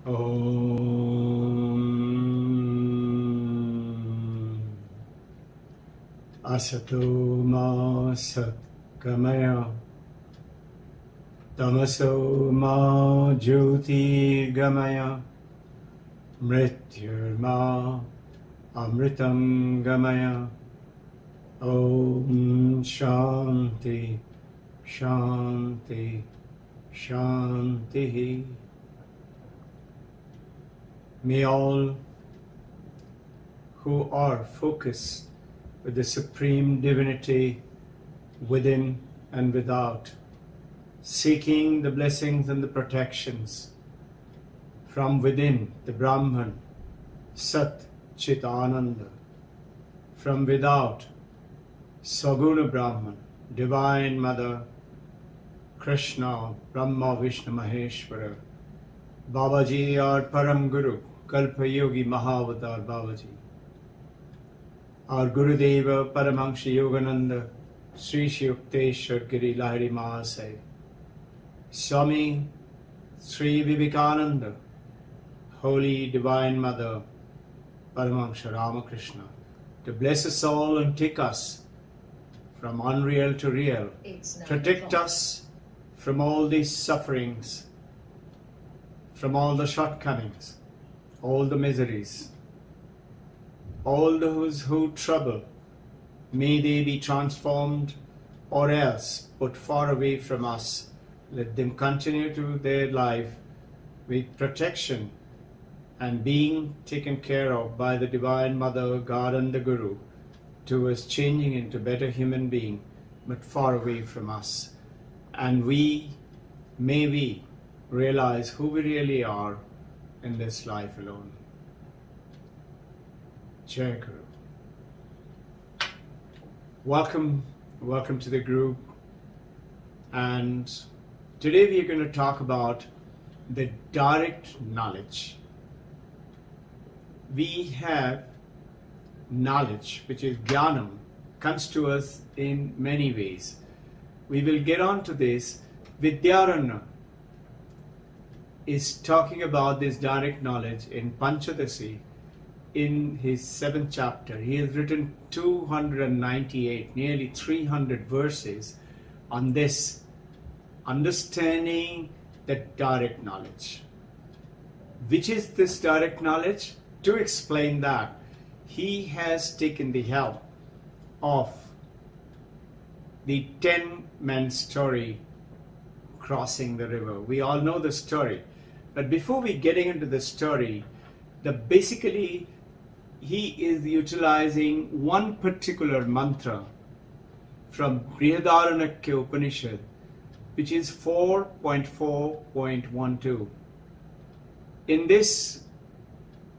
Om Asato Ma Satgamaya Tamaso Ma Jyoti Gamaya Mrityurma Amritam Gamaya. Om Shanti Shanti Shanti. May all who are focused with the Supreme Divinity within and without, seeking the blessings and the protections from within, the Brahman, Sat Chit Ananda, from without, Saguna Brahman, Divine Mother, Krishna, Brahma, Vishnu, Maheshwara, Babaji, our Param Guru, Kalpa Yogi Mahavatar Babaji, our Gurudeva, Paramahansa Yogananda, Sri Yukteswar Giri Lahiri Mahasaya, Swami Sri Vivekananda, Holy Divine Mother, Paramahansa Ramakrishna, to bless us all and take us from unreal to real, protect us from all these sufferings, from all the shortcomings, all the miseries, all those who trouble, may they be transformed or else put far away from us. Let them continue to their life with protection and being taken care of by the Divine Mother, God and the Guru, towards changing into better human being, but far away from us. And may we realize who we really are in this life alone. Jai Guru. Welcome to the group. And today we are going to talk about the direct knowledge. We have knowledge, which is jnanam, comes to us in many ways. We will get on to this. Vidyaranya is talking about this direct knowledge in Panchadasi in his 7th chapter. He has written 298, nearly 300 verses on this, understanding that direct knowledge. Which is this direct knowledge? To explain that, he has taken the help of the 10 men story crossing the river. We all know the story. But before we get into the story, basically he is utilizing one particular mantra from Brihadaranyaka Upanishad, which is 4.4.12. In this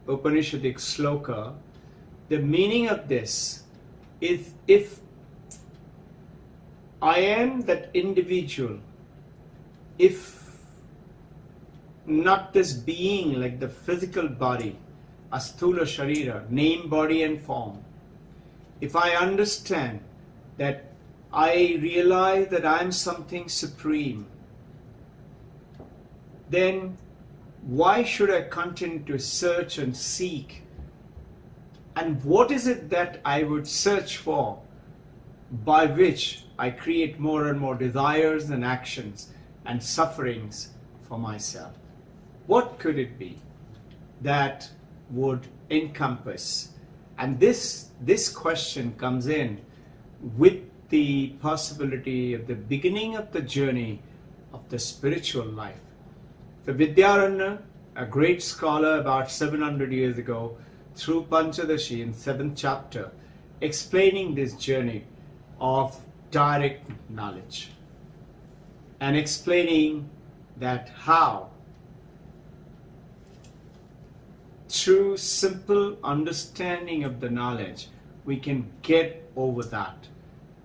Upanishadic sloka, the meaning of this is, if I am that individual, if not this being like the physical body, asthula sharira, name, body and form, if I understand that I realize that I am something supreme, then why should I continue to search and seek? And what is it that I would search for, by which I create more and more desires and actions and sufferings for myself? What could it be that would encompass? And this question comes in with the possibility of the beginning of the journey of the spiritual life. So Vidyaranya, a great scholar about 700 years ago, through Panchadashi in 7th chapter, explaining this journey of direct knowledge and explaining that how through simple understanding of the knowledge we can get over that.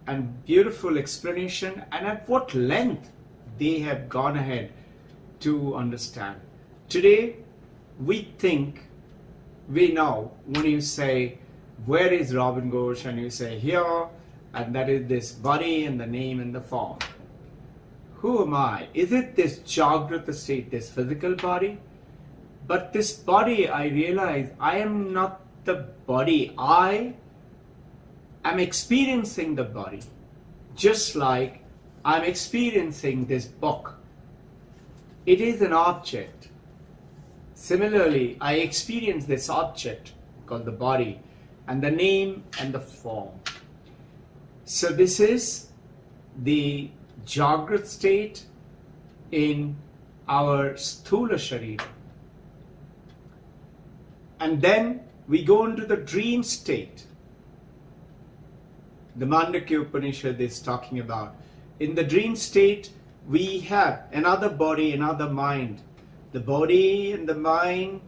And beautiful explanation, and at what length they have gone ahead to understand. Today we know, when you say, where is Robbin Ghosh, and you say here, and that is this body and the name and the form. Who am I? Is it this Jagrata state, this physical body? But this body, I realize I am not the body. I am experiencing the body, just like I'm experiencing this book. It is an object. Similarly, I experience this object called the body, and the name and the form. So this is the Jagrat state in our Sthula Sharira. And then we go into the dream state. The Mandakya Upanishad is talking about. In the dream state, we have another body, another mind. The body and the mind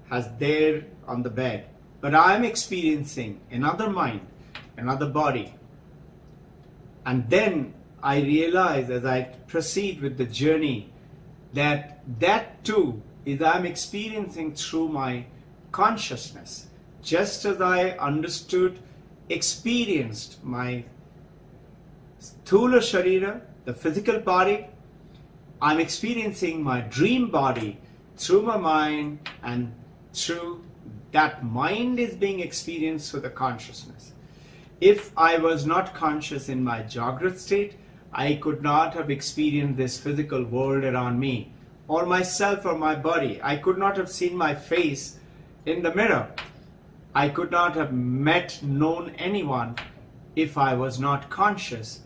has there on the bed. But I am experiencing another mind, another body. And then I realize as I proceed with the journey that that too is I am experiencing through my consciousness. Just as I understood, experienced my Sthula Sharira, the physical body, I'm experiencing my dream body through my mind, and through that mind is being experienced through the consciousness. If I was not conscious in my Jagrat state, I could not have experienced this physical world around me, or myself or my body. I could not have seen my face in the mirror. I could not have known anyone if I was not conscious,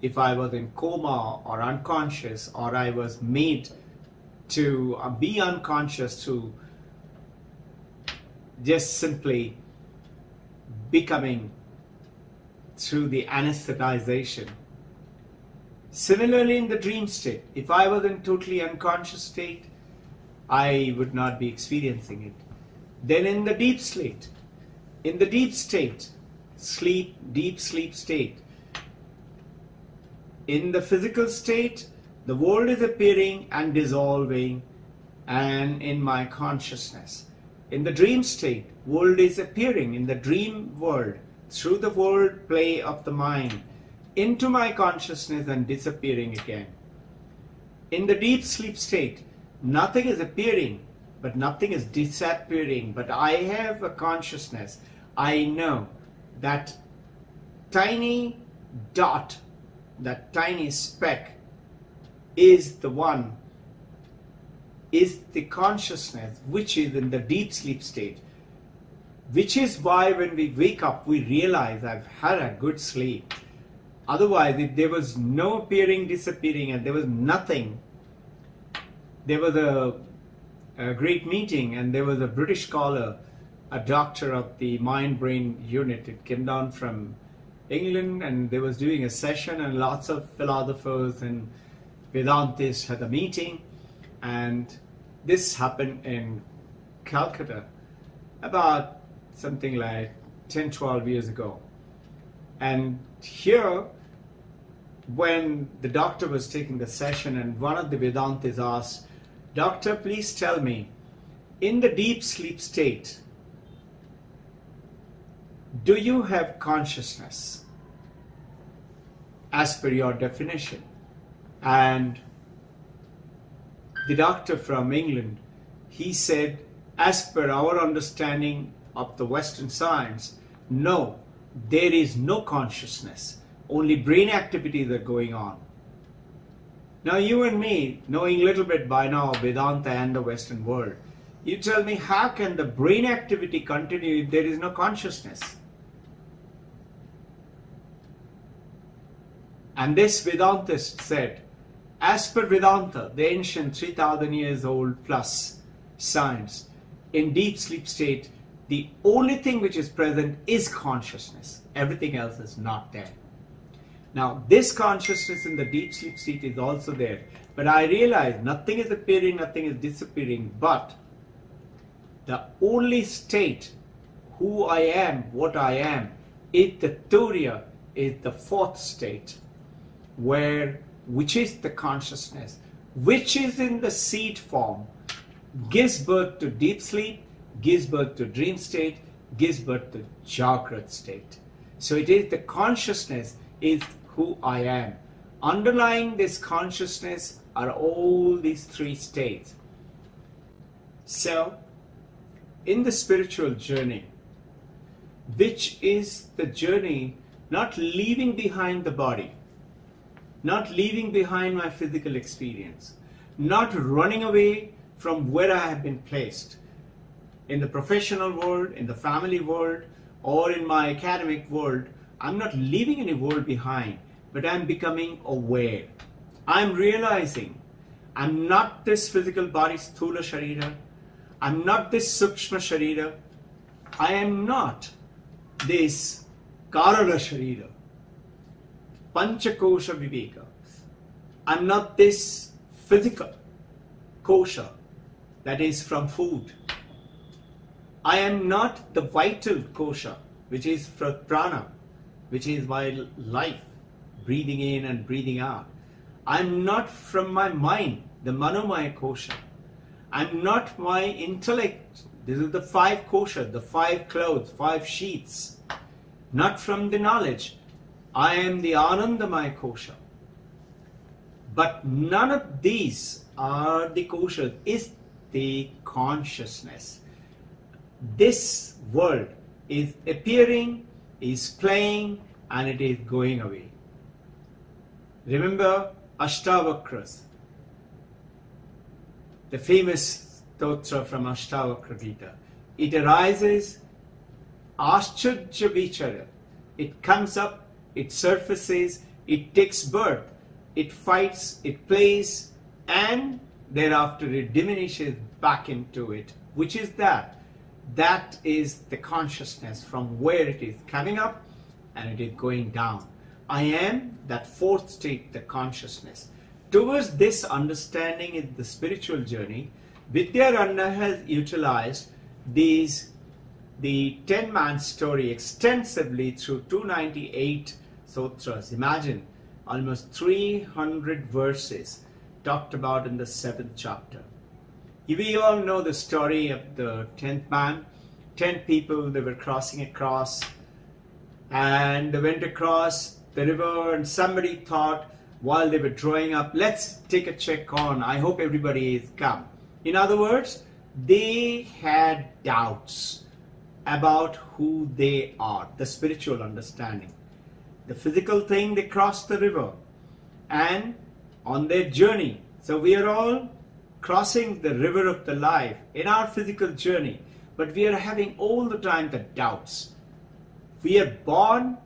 if I was in coma or unconscious, or I was made to be unconscious through just simply becoming through the anesthetization. Similarly, in the dream state, if I was in totally unconscious state, I would not be experiencing it. Then in the deep state, sleep, deep sleep state, in the physical state, the world is appearing and dissolving, and in my consciousness. In the dream state, world is appearing in the dream world through the world play of the mind into my consciousness and disappearing again. In the deep sleep state, nothing is appearing, but nothing is disappearing, but I have a consciousness. I know that tiny dot, that tiny speck is the one, is the consciousness which is in the deep sleep state. Which is why when we wake up, we realize I've had a good sleep. Otherwise, if there was no appearing, disappearing, and there was nothing, there was a great meeting, and there was a British scholar, a doctor of the mind-brain unit. It came down from England, and they was doing a session, and lots of philosophers and Vedantists had a meeting, and this happened in Calcutta about something like 10-12 years ago. And here, when the doctor was taking the session, and one of the Vedantis asked, "Doctor, please tell me, in the deep sleep state, do you have consciousness as per your definition?" And the doctor from England, he said, as per our understanding of the Western science, no, there is no consciousness. Only brain activities are going on. Now you and me, knowing a little bit by now Vedanta and the Western world, you tell me, how can the brain activity continue if there is no consciousness? And this Vedantist said, as per Vedanta, the ancient 3000 years old plus science, in deep sleep state, the only thing which is present is consciousness. Everything else is not there. Now, this consciousness in the deep sleep state is also there. But I realize nothing is appearing, nothing is disappearing. But the only state, who I am, what I am, is the Turiya, is the fourth state, which is the consciousness, which is in the seed form, gives birth to deep sleep, gives birth to dream state, gives birth to Jagrat state. So it is the consciousness is who I am. Underlying this consciousness are all these three states. So, in the spiritual journey, which is the journey not leaving behind the body, not leaving behind my physical experience, not running away from where I have been placed, in the professional world, in the family world, or in my academic world. I'm not leaving any world behind, but I'm becoming aware. I'm realizing I'm not this physical body, Sthula Sharira. I'm not this Sukshma Sharira. I am not this Karana Sharira. Panchakosha Viveka. I'm not this physical kosha that is from food. I am not the vital kosha, which is from prana, which is my life, breathing in and breathing out. I'm not from my mind, the manomaya kosha. I'm not my intellect. This is the 5 kosha, the 5 clothes, 5 sheets. Not from the knowledge. I am the anandamaya kosha. But none of these are the koshas, is the consciousness. This world is appearing, is playing, and it is going away. Remember Ashtavakras, the famous stotra from Ashtavakra Gita. It arises, Ascharya Vichara. It comes up, it surfaces, it takes birth, it fights, it plays, and thereafter it diminishes back into it. Which is that? That is the consciousness from where it is coming up and it is going down. I am that 4th state, the consciousness. Towards this understanding in the spiritual journey, Vidyaranya has utilized the 10-man story extensively through 298 sutras. Imagine, almost 300 verses talked about in the 7th chapter. We all know the story of the 10th man. 10 people, they were crossing across, and they went across the river, and somebody thought while they were drawing up, let's take a check on, I hope everybody is come. In other words, they had doubts about who they are, the spiritual understanding. The physical thing, they crossed the river and on their journey. So we are all crossing the river of the life in our physical journey, but we are having all the time the doubts. We are born,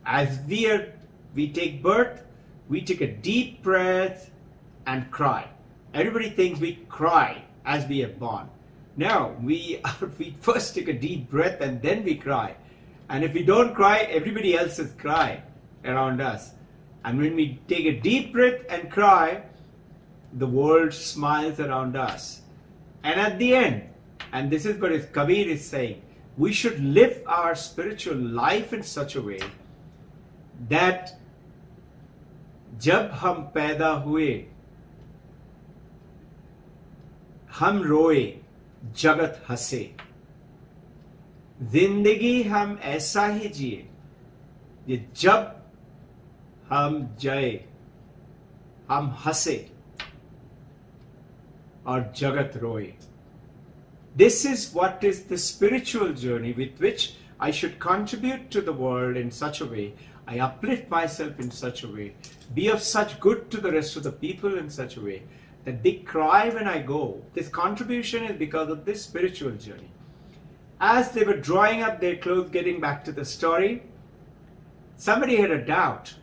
as we take birth, we take a deep breath and cry. Everybody thinks we cry as we are born. No, we first take a deep breath and then we cry. And if we don't cry, everybody else is crying around us. And when we take a deep breath and cry, the world smiles around us. And at the end, and this is what Kabir is saying, we should live our spiritual life in such a way that जब हम पैदा हुए हम रोए जगत हंसे, जिंदगी हम ऐसा ही जिए ये जब हम जाए हम हंसे और जगत रोए. This is what is the spiritual journey with which I should contribute to the world in such a way. I uplift myself in such a way, be of such good to the rest of the people in such a way that they cry when I go. This contribution is because of this spiritual journey. As they were drawing up their clothes, getting back to the story, somebody had a doubt.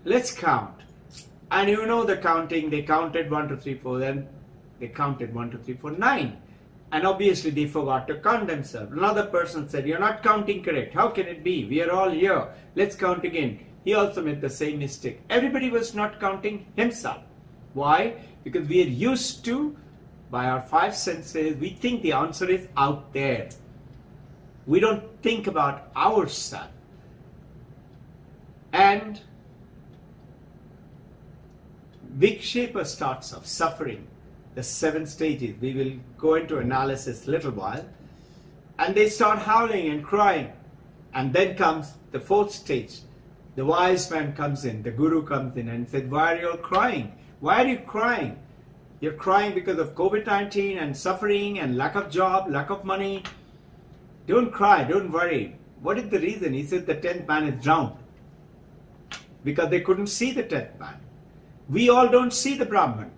Let's count. And you know the counting, they counted 1, 2, 3, 4, then they counted 1, 2, 3, 4, 9. And obviously they forgot to count themselves. Another person said, you're not counting correct. How can it be? We are all here. Let's count again. He also made the same mistake. Everybody was not counting himself. Why? Because we are used to, by our 5 senses, we think the answer is out there. We don't think about ourselves. And Vikshepa starts off, suffering. The 7 stages. We will go into analysis a little while. And they start howling and crying. And then comes the 4th stage. The wise man comes in, the guru comes in and said, why are you all crying? Why are you crying? You're crying because of COVID-19 and suffering and lack of job, lack of money. Don't cry, don't worry. What is the reason? He said the 10th man is drowned. Because they couldn't see the 10th man. We all don't see the Brahman.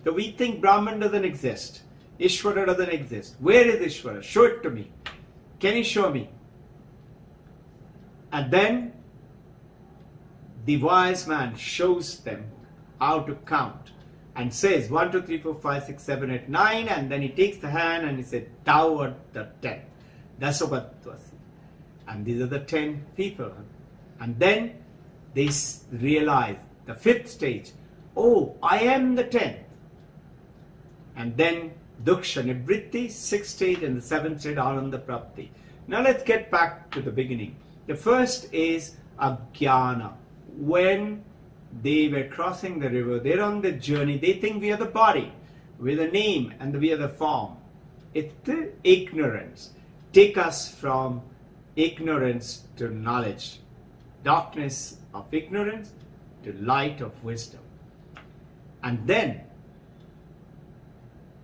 So we think Brahman doesn't exist. Ishvara doesn't exist. Where is Ishvara? Show it to me. Can you show me? And then the wise man shows them how to count and says 1, 2, 3, 4, 5, 6, 7, 8, 9, and then he takes the hand and he said, thou art the 10th. Dasavattvasi. And these are the 10 people. And then they realize the 5th stage, oh, I am the 10th. And then Duksha Nivritti, 6th stage, and the 7th stage, Ananda Prapti. Now let's get back to the beginning. The first is Ajnana. When they were crossing the river, they're on the journey, they think we are the body, we're the name, and we are the form. It's the ignorance. Take us from ignorance to knowledge. Darkness of ignorance to light of wisdom. And then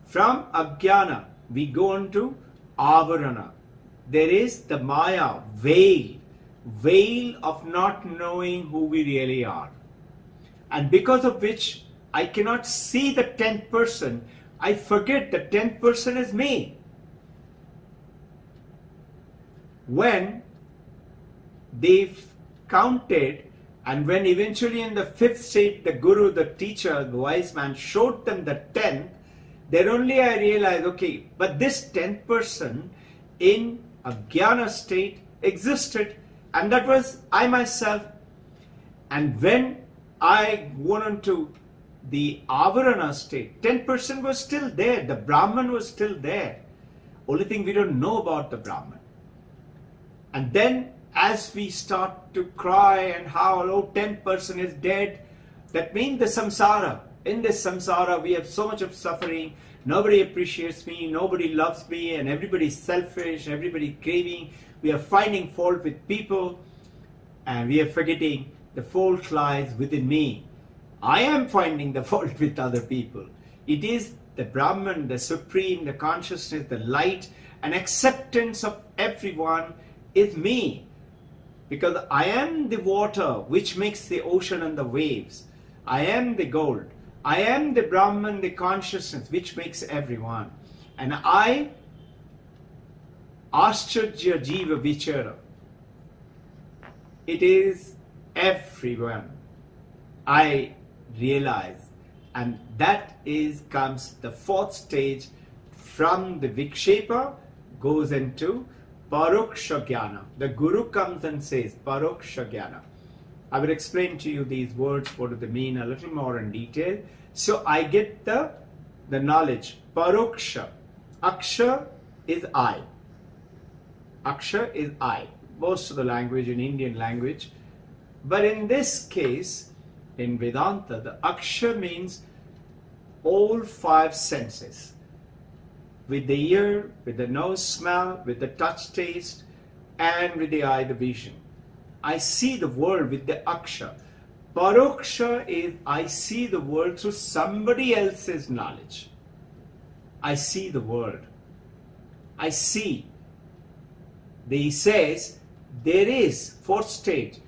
from Ajnana we go on to Avarana. There is the Maya, veil of not knowing who we really are. And because of which I cannot see the 10th person, I forget the 10th person is me. When they've counted, and when eventually in the 5th state the Guru, the teacher, the wise man showed them the 10th, then only I realized, okay, but this 10th person in a Jnana state existed, and that was I myself. And when I went on to the Avarana state, 10% was still there, the Brahman was still there. Only thing we don't know about the Brahman. And then as we start to cry and howl, oh, 10% is dead, that means the samsara. In this samsara we have so much of suffering, nobody appreciates me, nobody loves me, and everybody's selfish, everybody craving. We are finding fault with people, and we are forgetting the fault lies within me. I am finding the fault with other people. It is the Brahman, the Supreme, the consciousness, the light, and acceptance of everyone is me. Because I am the water which makes the ocean and the waves. I am the gold. I am the Brahman, the consciousness which makes everyone. And I, Ascharya Jiva Vichara, it is everyone. I realize, and that comes the 4th stage from the Vikshepa, goes into Paroksha Jnana. The Guru comes and says Paroksha Jnana. I will explain to you these words, what do they mean, a little more in detail. So I get the knowledge. Paroksha. Aksha is I. Aksha is I. Most of the language in Indian language. But in this case, in Vedanta, the Aksha means all 5 senses. With the ear, with the nose smell, with the touch taste, and with the eye the vision. I see the world with the Aksha. Paroksha is I see the world through somebody else's knowledge. I see the world. I see. He says there is 4th stage.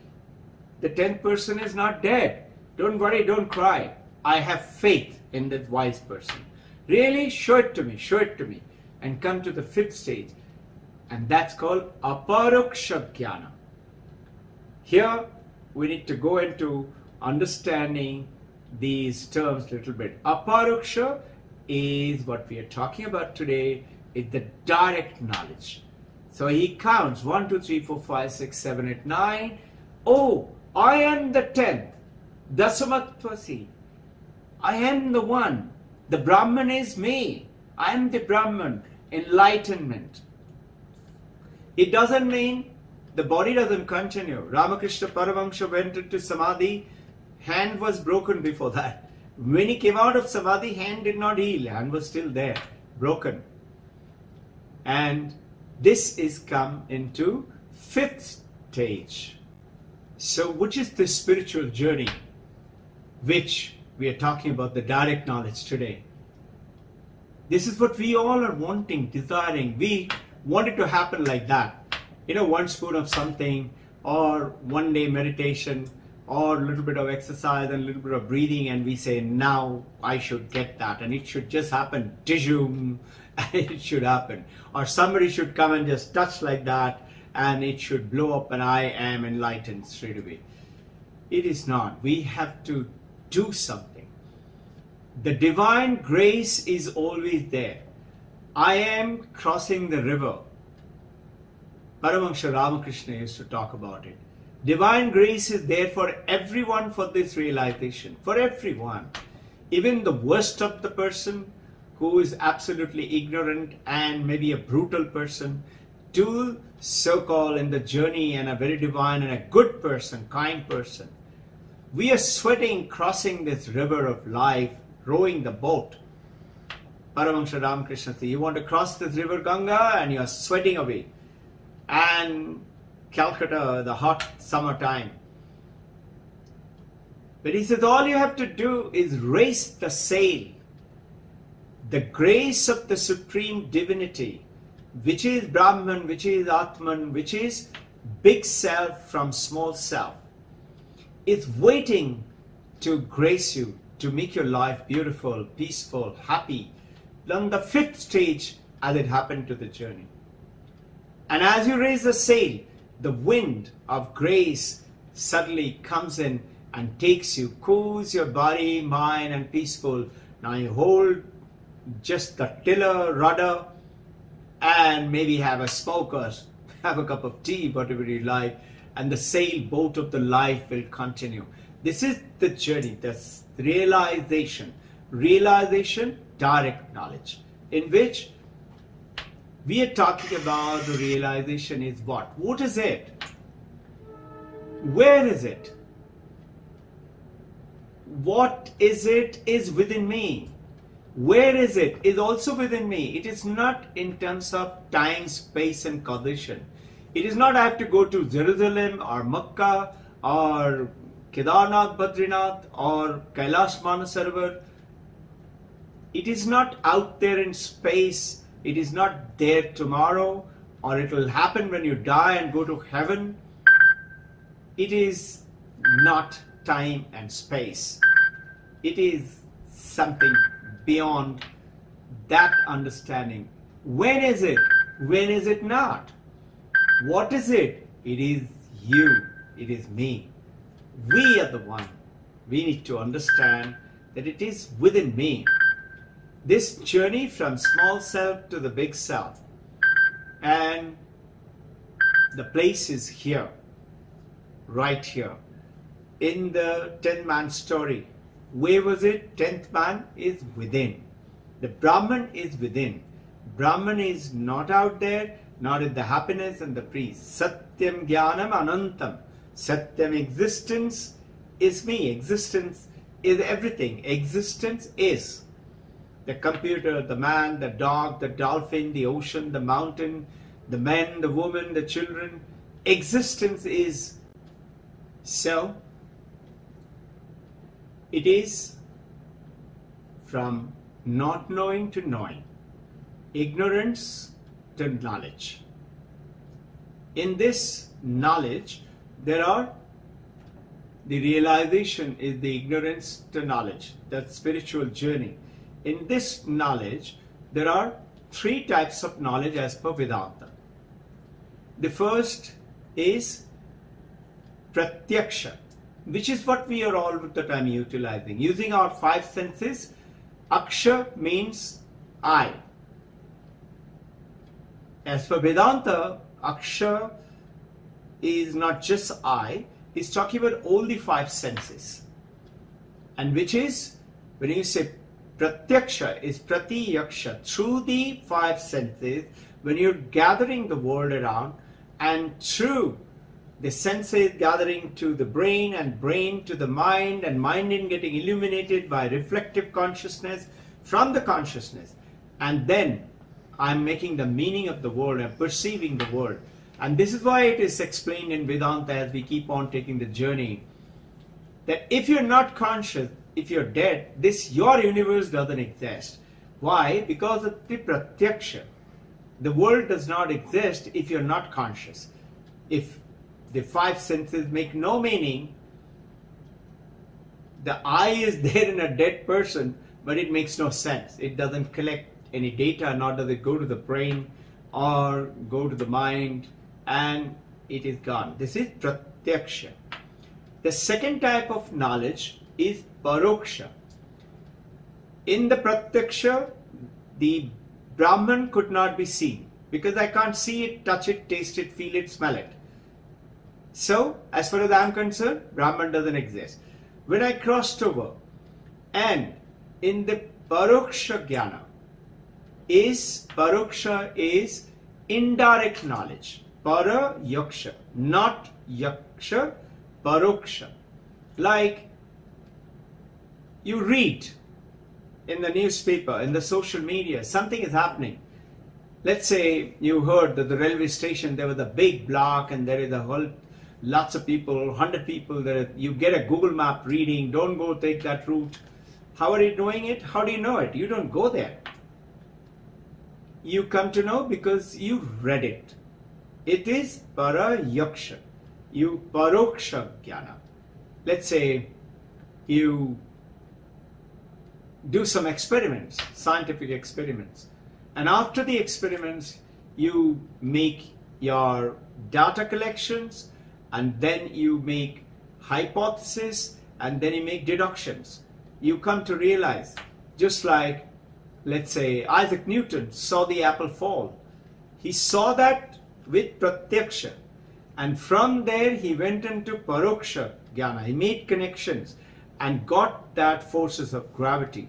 The 10th person is not dead. Don't worry, don't cry. I have faith in that wise person. Really? Show it to me, show it to me. And come to the 5th stage. And that's called Aparoksha Jnana. Here we need to go into understanding these terms a little bit. Aparoksha is what we are talking about today, is the direct knowledge. So he counts 1, 2, 3, 4, 5, 6, 7, 8, 9. Oh, I am the 10th. Dasamattvasi. I am the one. The Brahman is me. I am the Brahman. Enlightenment. It doesn't mean the body doesn't continue. Ramakrishna Paramahamsa went into Samadhi. Hand was broken before that. When he came out of Samadhi, hand did not heal. Hand was still there. Broken. And this is come into 5th stage. So which is the spiritual journey which We are talking about the direct knowledge today. This is what we all are wanting, desiring. We want it to happen like that. You know, 1 spoon of something, or 1 day meditation, or a little bit of exercise and a little bit of breathing, and we say, now I should get that, and it should just happen. Tijum, and it should happen. Or somebody should come and just touch like that, and it should blow up, and I am enlightened straight away. It is not. We have to do something. The divine grace is always there. I am crossing the river. Paramahansa Ramakrishna used to talk about it. Divine grace is there for everyone for this realization. For everyone. Even the worst of the person who is absolutely ignorant and maybe a brutal person, to so-called in the journey and a very divine and a good person, kind person. We are sweating crossing this river of life, rowing the boat. Paramahansa Ramakrishna said, you want to cross this river Ganga, and you are sweating away. And Calcutta, the hot summertime. But he says, all you have to do is raise the sail. The grace of the Supreme Divinity, which is Brahman, which is Atman, which is big self from small self, is waiting to grace you, to make your life beautiful, peaceful, happy. On the 5th stage, as it happened to the journey. And as you raise the sail, the wind of grace suddenly comes in and takes you, cools your body, mind, and peaceful. Now you hold just the tiller, rudder, and maybe have a smoke or have a cup of tea, whatever you like, and the sailboat of the life will continue. This is the journey, the realization. Realization, direct knowledge, in which we are talking about the realization is what? What is it? Where is it? What is it is within me. Where is it is also within me. It is not in terms of time, space and causation. It is not I have to go to Jerusalem or Makkah or Kedarnath, Badrinath or Kailash Manasarovar. It is not out there in space. It is not there tomorrow, or it will happen when you die and go to heaven. It is not time and space. It is something beyond that understanding. When is it? When is it not? What is it? It is you. It is me. We are the one. We need to understand that it is within me. This journey from small self to the big self, and the place is here, right here, in the 10-man story. Where was it? 10th man is within. The Brahman is within. Brahman is not out there, not in the happiness and the peace. Satyam Jnanam Anantam. Satyam, existence is me. Existence is everything. Existence is the computer, the man, the dog, the dolphin, the ocean, the mountain, the men, the woman, the children. Existence is. So, it is from not knowing to knowing, ignorance to knowledge. In this knowledge, there are the realization is the ignorance to knowledge, that spiritual journey. In this knowledge, there are 3 types of knowledge as per Vedanta. The first is Pratyaksha, which is what we are all the time utilizing. Using our 5 senses, Aksha means I. As for Vedanta, Aksha is not just I, it's talking about all the 5 senses. And which is, when you say Pratyaksha, is Pratiyaksha, through the 5 senses, when you're gathering the world around, and through the senses gathering to the brain, and brain to the mind, and mind in getting illuminated by reflective consciousness from the consciousness. And then I'm making the meaning of the world and perceiving the world. And this is why it is explained in Vedanta as we keep on taking the journey, that if you're not conscious, if you're dead, your universe doesn't exist. Why? Because of the pratyaksha. The world does not exist if you're not conscious. If the five senses make no meaning, the eye is there in a dead person, but it makes no sense. It doesn't collect any data, nor does it go to the brain or go to the mind, and it is gone. This is pratyaksha. The second type of knowledge is paroksha. In the pratyaksha, the Brahman could not be seen because I can't see it, touch it, taste it, feel it, smell it. So, as far as I am concerned, Brahman doesn't exist. When I crossed over, and in the paroksha jnana, paroksha is indirect knowledge. Para yaksha, not yaksha, paroksha. Like you read in the newspaper, in the social media, something is happening. Let's say you heard that the railway station, there was a big block and there is a whole, lots of people, 100 people there. You get a Google map reading, don't go take that route. How are you doing it? How do you know it? You don't go there. You come to know because you read it. It is para yaksha. You paroksha jnana. Let's say you do some experiments, scientific experiments, and after the experiments you make your data collections, and then you make hypotheses, and then you make deductions. You come to realize, just like, let's say, Isaac Newton saw the apple fall. He saw that with pratyaksha, and from there he went into paroksha jnana. He made connections and got that forces of gravity.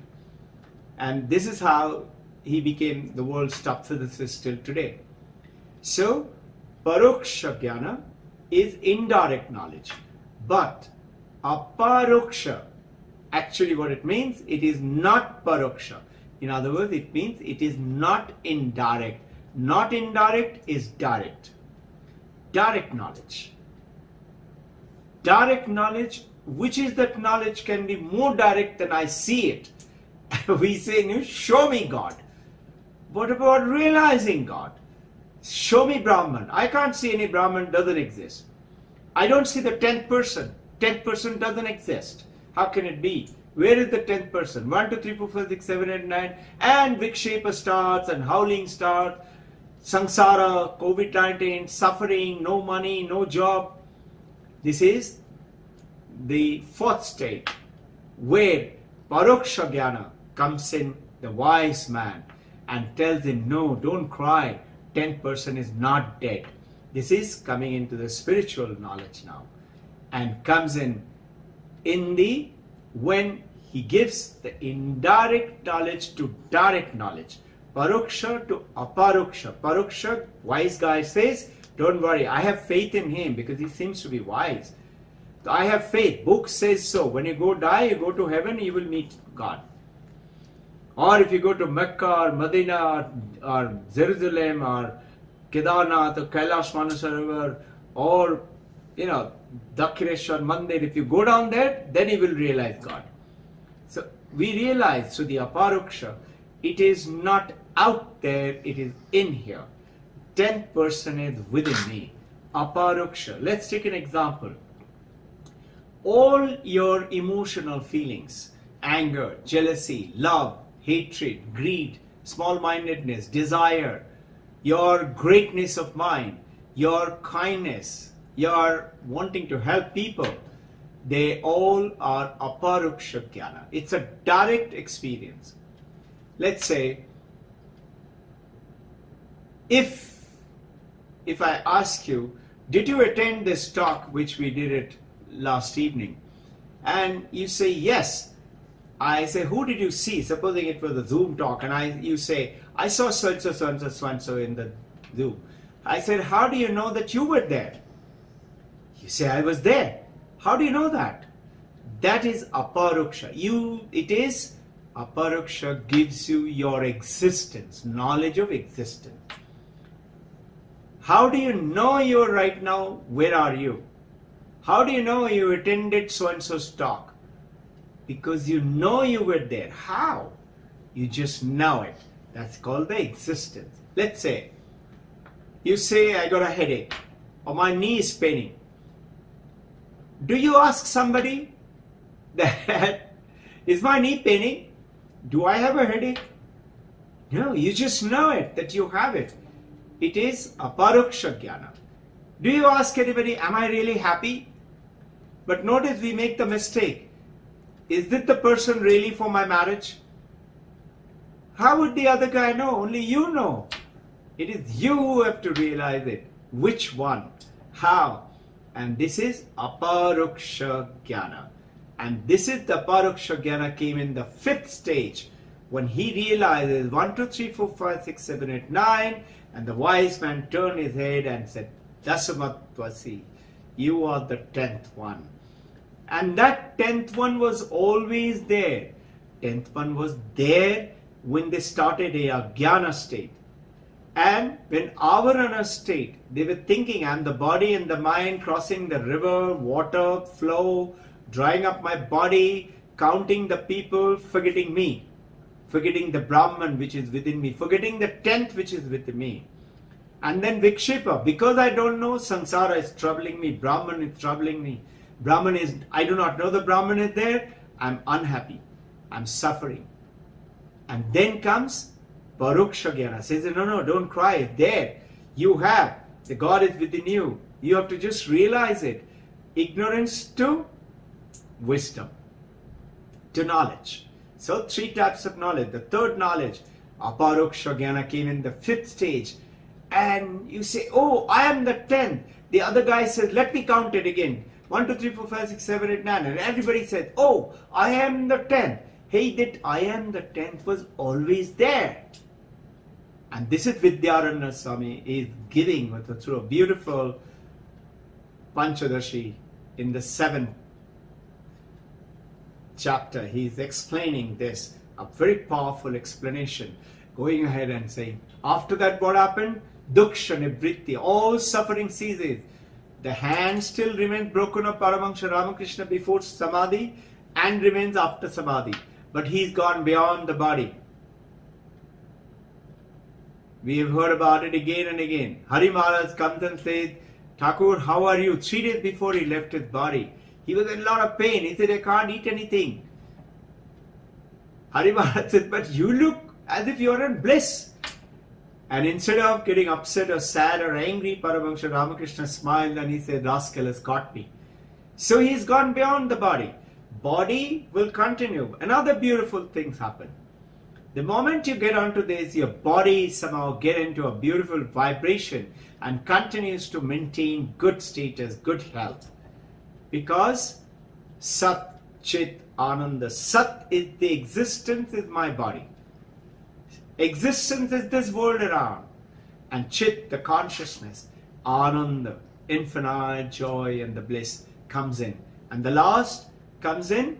And this is how he became the world's top physicist till today. So, paroksha jnana is indirect knowledge. But aparoksha, actually what it means, it is not paroksha. In other words, it means it is not indirect. Not indirect is direct. Direct knowledge. Direct knowledge, which is that knowledge can be more direct than I see it. We say, show me God. What about realizing God? Show me Brahman. I can't see any Brahman, doesn't exist. I don't see the 10th person. 10th person doesn't exist. How can it be? Where is the 10th person? 1, 2, 3, 4, 5, 6, 7, 8, 9. And Vikshepa starts and howling starts. Samsara, COVID-19, suffering, no money, no job. This is the fourth state where paroksha jnana comes in, the wise man, and tells him, no, don't cry, 10th person is not dead. This is coming into the spiritual knowledge now, and comes in the, when he gives the indirect knowledge to direct knowledge, paroksha to aparoksha. Paroksha, wise guy says, don't worry, I have faith in him because he seems to be wise. I have faith, book says so. When you go die, you go to heaven, you will meet God. Or if you go to Mecca or Medina or Jerusalem or Kedarnath or Kailash Manasarovar or Dakshireshwar Mandir, if you go down there, then you will realize God. So we realize through the aparoksha, it is not out there, it is in here. 10th person is within me. Aparoksha. Let's take an example. All your emotional feelings, anger, jealousy, love, hatred, greed, small-mindedness, desire, your greatness of mind, your kindness, your wanting to help people, they all are aparoksha jnana. It's a direct experience. Let's say, if I ask you, did you attend this talk which we did it last evening? And you say yes. I say, who did you see? Supposing it was a Zoom talk, and you say, I saw so-and-so, so-and-so, so-and-so in the Zoom. I said, how do you know that you were there? You say, I was there. How do you know that? That is aparoksha. Aparoksha gives you your existence, knowledge of existence. How do you know you're right now? Where are you? How do you know you attended so-and-so's talk? Because you know you were there. How? You just know it. That's called the existence. Let's say, you say, I got a headache, or my knee is paining. Do you ask somebody that, is my knee paining? Do I have a headache? No, you just know it, that you have it. It is aparuksha jnana. Do you ask anybody, am I really happy? But notice we make the mistake. Is it the person really for my marriage? How would the other guy know? Only you know. It is you who have to realize it. Which one? How? And this is aparuksha jnana. And this is the aparuksha jnana came in the 5th stage, when he realizes 1, 2, 3, 4, 5, 6, 7, 8, 9, and the wise man turned his head and said, Dasamatvasi, you are the 10th one. And that 10th one was always there. 10th one was there when they started a jnana state. And when avarana state, they were thinking, I am the body and the mind crossing the river, water, flow, drying up my body, counting the people, forgetting me, forgetting the Brahman which is within me, forgetting the 10th which is within me. And then Vikshepa, because I don't know, Sansara is troubling me, Brahman is troubling me. Brahman is, I do not know the Brahman is there, I'm unhappy, I'm suffering. And then comes Paruksha Jnana, says, no, don't cry, it's there. You have, the God is within you. You have to just realize it. Ignorance to wisdom, to knowledge. So 3 types of knowledge. The 3rd knowledge, Aparuksha Jnana, came in the 5th stage. And you say, oh, I am the 10th. The other guy says, let me count it again. 1, 2, 3, 4, 5, 6, 7, 8, 9. And everybody says, oh, I am the 10th. Hey, that I am the 10th was always there. And this is Vidyaranya Swami is giving through a beautiful Panchadashi in the 7th chapter. He is explaining this, a very powerful explanation, going ahead and saying, after that what happened? Duksha nivritti, all suffering ceases. The hand still remains broken of Paramahansa Ramakrishna before Samadhi and remains after Samadhi. But he's gone beyond the body. We have heard about it again and again. Hari Maharaj comes and says, Thakur, how are you? 3 days before he left his body, he was in a lot of pain. He said, I can't eat anything. Hari Maharaj said, but you look as if you are in bliss. And instead of getting upset or sad or angry, Paramahansa Ramakrishna smiled and he said, rascal has got me. So he's gone beyond the body. Body will continue. And other beautiful things happen. The moment you get onto this, your body somehow get into a beautiful vibration and continues to maintain good status, good health. Because Sat, Chit, Ananda. Sat is the existence, is my body. Existence is this world around. And Chit, the consciousness. Ananda, infinite joy and the bliss comes in. And the last comes in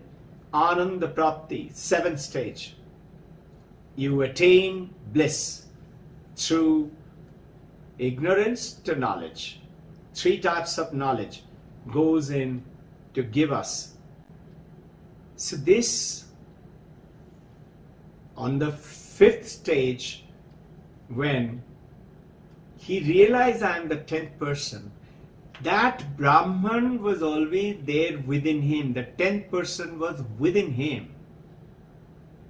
Ananda Prapti, 7th stage. You attain bliss through ignorance to knowledge. 3 types of knowledge goes in to give us. So this, on the 5th stage, when he realized I am the 10th person, that Brahman was always there within him. The 10th person was within him.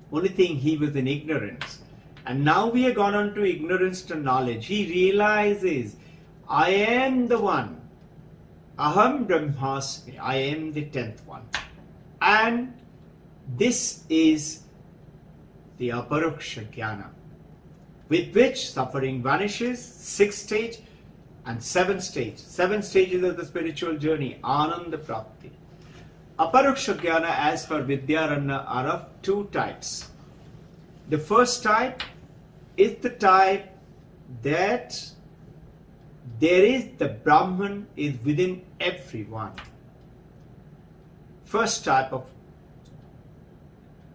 Only thing, he was in ignorance. And now we have gone on to ignorance to knowledge. He realizes, I am the one. Aham Brahmasmi. I am the 10th one. And this is the Aparuksha Jnana, with which suffering vanishes. 6th stage and 7th stage. 7 stages of the spiritual journey, Ananda Prapti. Aparuksha Jnana, as per Vidyaranya, are of 2 types. The first type is the type that there is the Brahman is within everyone. First type of,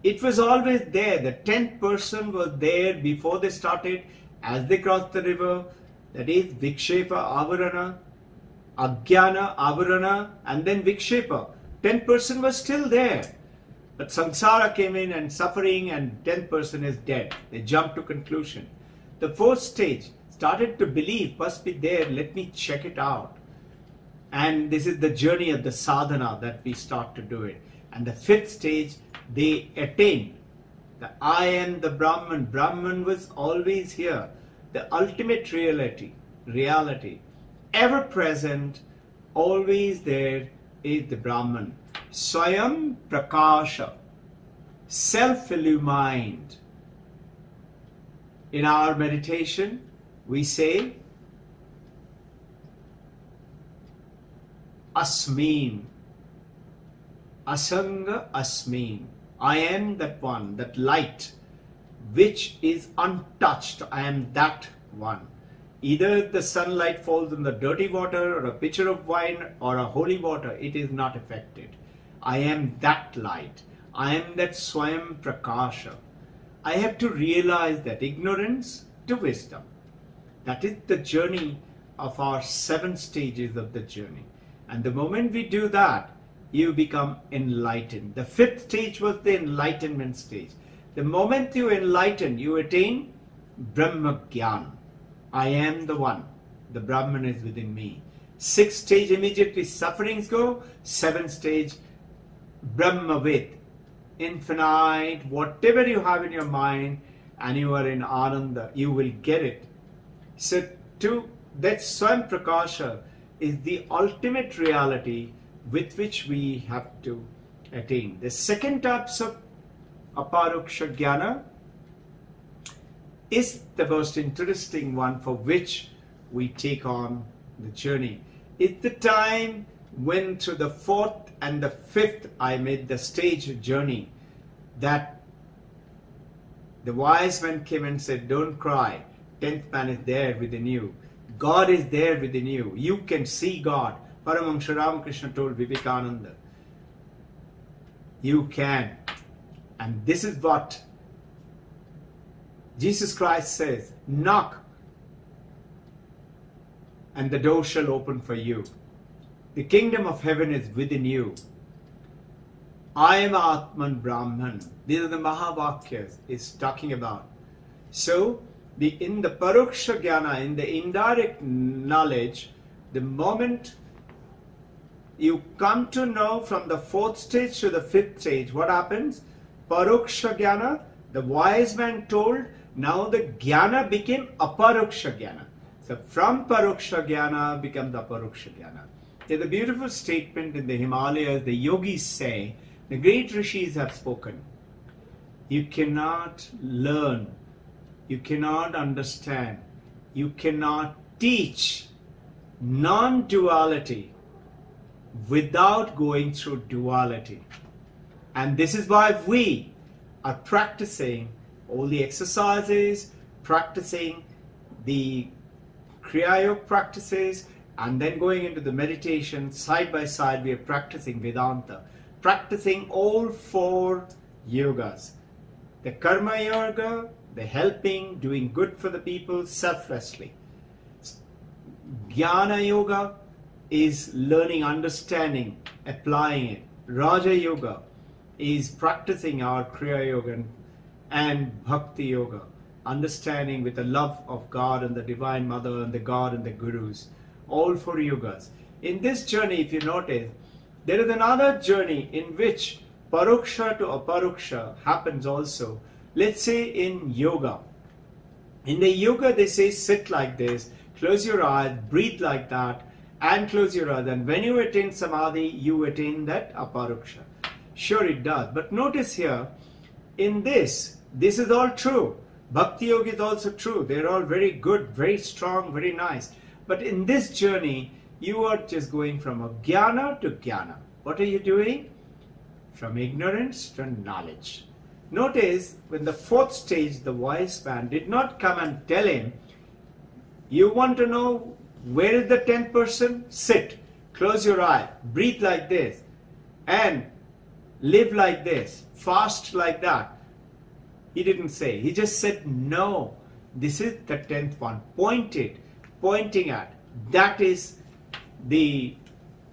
it was always there. The 10th person was there before they started, as they crossed the river. That is Vikshepa, Avarana, Ajnana, Avarana, and then Vikshepa. 10th person was still there. But samsara came in and suffering, and 10th person is dead. They jumped to conclusion. The 4th stage started to believe, must be there, let me check it out. And this is the journey of the sadhana that we start to do it. And the 5th stage, they attained the I am the Brahman. Brahman was always here. The ultimate reality, ever present, always there is the Brahman. Swayam Prakasha, self-illumined. In our meditation, we say Asmin, Asanga Asmin. I am that one, that light, which is untouched. I am that one. Either the sunlight falls in the dirty water or a pitcher of wine or a holy water, it is not affected. I am that light. I am that Swayam Prakasha. I have to realize that ignorance to wisdom. That is the journey of our 7 stages of the journey. And the moment we do that, you become enlightened. The 5th stage was the enlightenment stage. The moment you enlighten, you attain Brahma Gyan. I am the one. The Brahman is within me. 6th stage, immediately sufferings go. 7th stage, Brahmavid. Infinite, whatever you have in your mind, and you are in Ananda, you will get it. So that Swayam Prakasha is the ultimate reality with which we have to attain. The second type of Aparuksha Jnana is the most interesting one, for which we take on the journey. It's the time when through the 4th and the 5th I made the stage journey, that the wise man came and said, don't cry, 10th man is there within you. God is there within you. You can see God. Paramahansa Ramakrishna told Vivekananda, you can. And this is what Jesus Christ says, knock and the door shall open for you. The kingdom of heaven is within you. I am Atman Brahman. These are the Mahavakyas is talking about. So, in the Paroksha Jnana, in the indirect knowledge, the moment you come to know from the 4th stage to the 5th stage, what happens? Paroksha Jnana, the wise man told, now the Jnana became Aparuksha Jnana. So from Paroksha Jnana becomes Aparuksha Jnana. There's a beautiful statement in the Himalayas, the yogis say, the great rishis have spoken. You cannot learn, you cannot understand, you cannot teach non-duality without going through duality. And this is why we are practicing all the exercises, practicing the Kriya Yoga practices, and then going into the meditation. Side by side we are practicing Vedanta, practicing all 4 yogas. The Karma Yoga, the helping, doing good for the people selflessly. Jnana Yoga is learning, understanding, applying it. Raja Yoga is practicing our Kriya Yoga and Bhakti Yoga, understanding with the love of God and the Divine Mother and the God and the Gurus. All 4 yogas. In this journey, if you notice, there is another journey in which Paroksha to Aparuksha happens also. Let's say in yoga. In the yoga they say sit like this, close your eyes, breathe like that, and close your eyes. And when you attain Samadhi, you attain that Aparuksha. Sure it does. But notice here, in this is all true. Bhakti Yoga is also true. They're all very good, very strong, very nice. But in this journey, you are just going from Jnana to Jnana. What are you doing? From ignorance to knowledge. Notice when the 4th stage, the wise man did not come and tell him, you want to know where is the 10th person? Sit, close your eye, breathe like this, and live like this, fast like that. He didn't say. He just said, no, this is the 10th one. Pointing at. That is the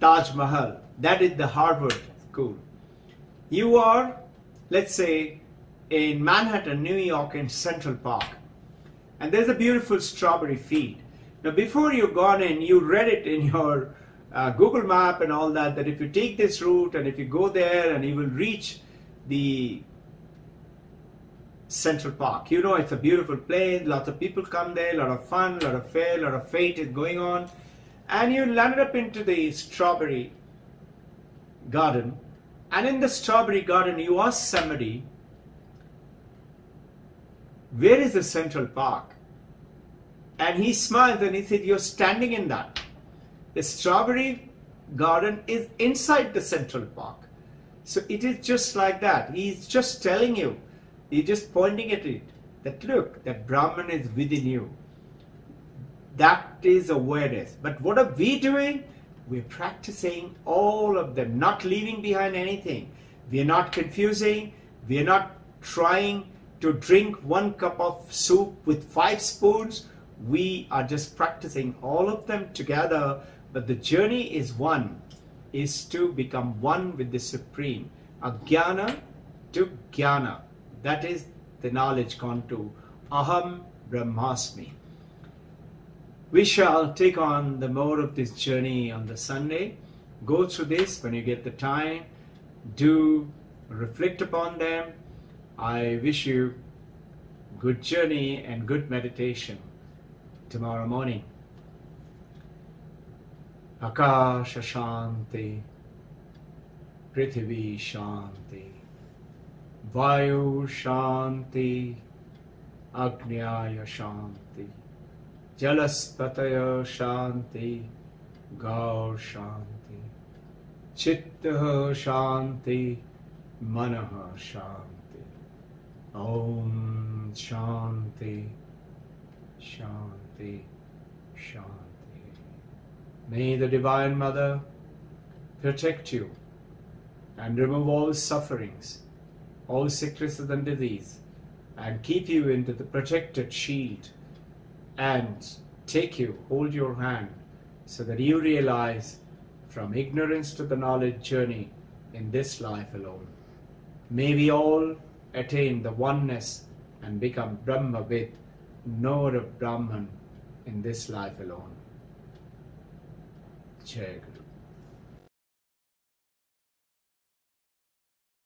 Taj Mahal. That is the Harvard School. You are let's say in Manhattan, New York, in Central Park, and there's a beautiful strawberry field. Now, before you've gone in, you read it in your Google map and all that, that if you take this route and if you go there and you will reach the Central Park. You know, it's a beautiful place, lots of people come there, a lot of fun, a lot of fair, a lot of fete is going on. And you landed up into the strawberry garden. And in the strawberry garden, you ask somebody, where is the Central Park? And he smiled and he said, you're standing in that. The strawberry garden is inside the Central Park. So it is just like that. He's just telling you, he's just pointing at it, that look, that Brahman is within you. That is awareness. But what are we doing? We're practicing all of them, not leaving behind anything. We're not confusing. We're not trying to drink 1 cup of soup with 5 spoons. We are just practicing all of them together. But the journey is one, is to become one with the Supreme. Ajnana to Jnana. That is the knowledge gone to Aham Brahmasmi. We shall take on the more of this journey on the Sunday. Go through this when you get the time. Do reflect upon them. I wish you good journey and good meditation tomorrow morning. Akasha Shanti, Prithvi Shanti, Vayu Shanti, Agnyaya Shanti, Jalaspataya Shanti, Gaur Shanti, Chittaha Shanti, Manaha Shanti. Om Shanti, Shanti, Shanti. May the Divine Mother protect you and remove all sufferings, all sicknesses and disease, and keep you into the protected shield and take you, hold your hand, so that you realize from ignorance to the knowledge journey in this life alone. May we all attain the oneness and become Brahmavid, knower of Brahman in this life alone. Jai Guru.